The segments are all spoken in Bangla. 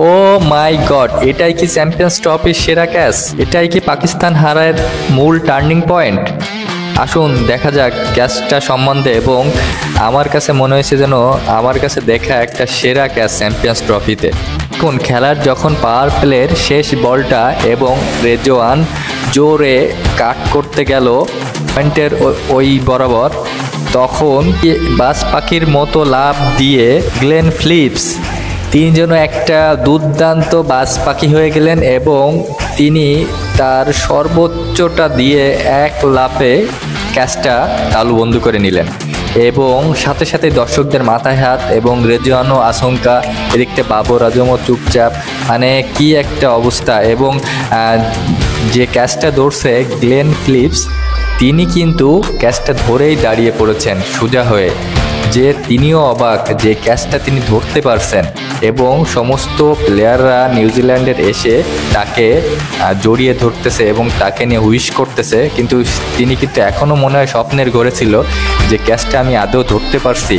ও মাই গড, এটাই কি চ্যাম্পিয়ন্স ট্রফির সেরা ক্যাচ? এটাই কি পাকিস্তান হারের মূল টার্নিং পয়েন্ট? আসুন দেখা যাক ক্যাচটা সম্বন্ধে। এবং আমার কাছে মনে হয়েছে যেন আমার কাছে দেখা একটা সেরা ক্যাচ চ্যাম্পিয়ন্স ট্রফিতে। এখন খেলার যখন পাওয়ার প্লের শেষ বলটা এবং রেজওয়ান জোরে কাট করতে গেল পয়েন্টের ওই বরাবর, তখন বাজ পাখির মতো লাফ দিয়ে গ্লেন ফিলিপস তিনি যেন একটা দুর্দান্ত বাজ পাখি হয়ে গেলেন এবং তিনি তার সর্বোচ্চটা দিয়ে এক লাফে ক্যাচটা তালুবন্দী করে নিলেন। এবং সাথে সাথে দর্শকদের মাথায় হাত এবং রেজওয়ানও আশঙ্কা, এদিকতে বাবর আজমও চুপচাপ, মানে কি একটা অবস্থা। এবং যে ক্যাচটা ধরছে গ্লেন ফিলিপস, তিনি কিন্তু ক্যাচটা ধরেই দাঁড়িয়ে পড়েছেন সোজা হয়ে, যে তিনিও অবাক যে ক্যাচটা তিনি ধরতে পারছেন। এবং সমস্ত প্লেয়াররা নিউজিল্যান্ডের এসে তাকে জড়িয়ে ধরতেছে এবং তাকে নিয়ে হুইশ করতেছে, কিন্তু তিনি কিন্তু এখনও মনে হয় স্বপ্নের ঘরে ছিল যে ক্যাচটা আমি আদৌ ধরতে পারছি।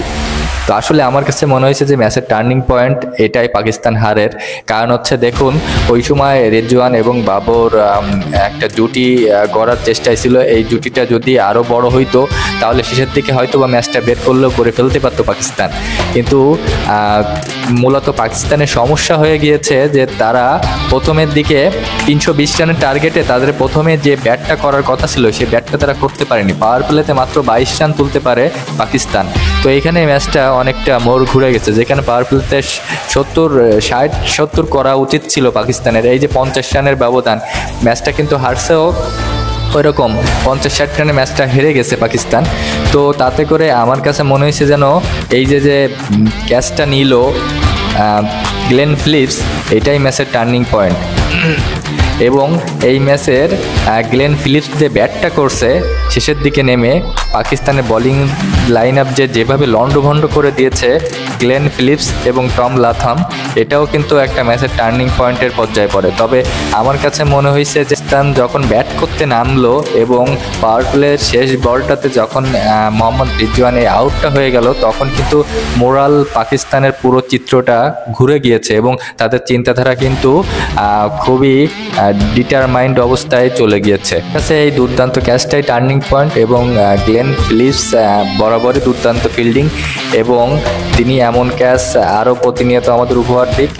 তো আসলে আমার কাছে মনে হয়েছে যে ম্যাচের টার্নিং পয়েন্ট এটাই পাকিস্তান হারের কারণ হচ্ছে, দেখুন ওই সময় রেজওয়ান এবং বাবর একটা জুটি গড়ার চেষ্টায় ছিল। এই জুটিটা যদি আরও বড় হইতো তাহলে শেষের দিকে হয়তো বা ম্যাচটা বের করলেও করে ফেলতে পারতো পাকিস্তান। কিন্তু মূলত পাকিস্তানের সমস্যা হয়ে গিয়েছে যে তারা প্রথমের দিকে 320 রানের টার্গেটে তাদের প্রথমে যে ব্যাটটা করার কথা ছিল সেই ব্যাটটা তারা করতে পারেনি। পাওয়ার প্লেতে মাত্র 22 রান তুলতে পারে পাকিস্তান। তো এইখানে ম্যাচটা অনেকটা মোড় ঘুরে গেছে, যেখানে পাওয়ার প্লেতে 60-70 করা উচিত ছিল পাকিস্তানের। এই যে 50 রানের ব্যবধান, ম্যাচটা কিন্তু হারছেও ওইরকম 50-60 রানে ম্যাচটা হেরে গেছে পাকিস্তান। তো তাতে করে আমার কাছে মনে হয়েছে যেন এই যে ক্যাচটা নিল গ্লেন ফিলিপস, এটাই ম্যাচের টার্নিং পয়েন্ট। এবং এই ম্যাচের গ্লেন ফিলিপস যে ব্যাটটা করছে শেষের দিকে নেমে, পাকিস্তানের বোলিং লাইন আপ যেভাবে লন্ডভন্ড করে দিয়েছে গ্লেন ফিলিপস এবং টম লাথাম, এটাও কিন্তু একটা ম্যাচের টার্নিং পয়েন্টের পর্যায়ে পড়ে। তবে আমার কাছে মনে হয়েছে যে পাকিস্তান যখন ব্যাট করতে নামলো এবং পাওয়ার প্লের শেষ বলটাতে যখন মোহাম্মদ রিজওয়ান এই আউটটা হয়ে গেল, তখন কিন্তু মোরাল পাকিস্তানের পুরো চিত্রটা ঘুরে গিয়েছে এবং তাদের চিন্তাধারা কিন্তু খুবই ডিটারমাইন্ড অবস্থায় চলে গিয়েছে। এই দুর্দান্ত ক্যাচটাই টার্নিং পয়েন্ট এবং গ্লেন ফিলিপস বরাবরই দুর্দান্ত ফিল্ডিং এবং তিনি এমন ক্যাচ আরও প্রতিনিয়ত আমাদের উপহার দিক।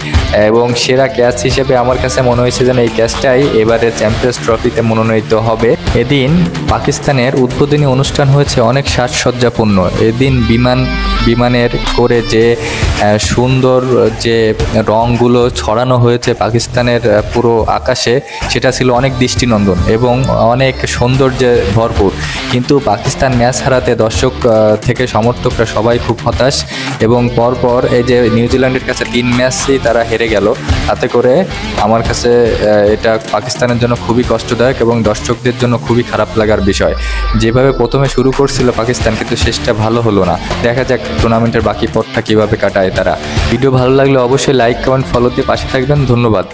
এবং সেরা ক্যাচ হিসেবে আমার কাছে মনে হয়েছে যেন এই ক্যাচটাই এবারে চ্যাম্পিয়ন্স ট্রফিতে মনোনীত হবে। এদিন পাকিস্তানের উদ্বোধনী অনুষ্ঠান হয়েছে অনেক সাজসজ্জাপূর্ণ। এদিন বিমানের করে যে সুন্দর যে রঙগুলো ছড়ানো হয়েছে পাকিস্তানের পুরো আকাশে, সেটা ছিল অনেক দৃষ্টিনন্দন এবং অনেক সৌন্দর্যে ভরপুর। কিন্তু পাকিস্তান ম্যাচ হারাতে দর্শক থেকে সমর্থকরা সবাই খুব হতাশ এবং পরপর এই যে নিউজিল্যান্ডের কাছে 3 ম্যাচই তারা হেরে গেল, তাতে করে আমার কাছে এটা পাকিস্তানের জন্য খুবই কষ্টদায়ক এবং দর্শকদের জন্য খুবই খারাপ লাগার বিষয়। যেভাবে প্রথমে শুরু করছিল পাকিস্তান, কিন্তু শেষটা ভালো হলো না। দেখা যাক টুর্নামেন্টের বাকি পথটা কীভাবে কাটায় তারা। ভিডিও ভালো লাগলে অবশ্যই লাইক, কমেন্ট, ফলো দিয়ে পাশে থাকবেন। ধন্যবাদ।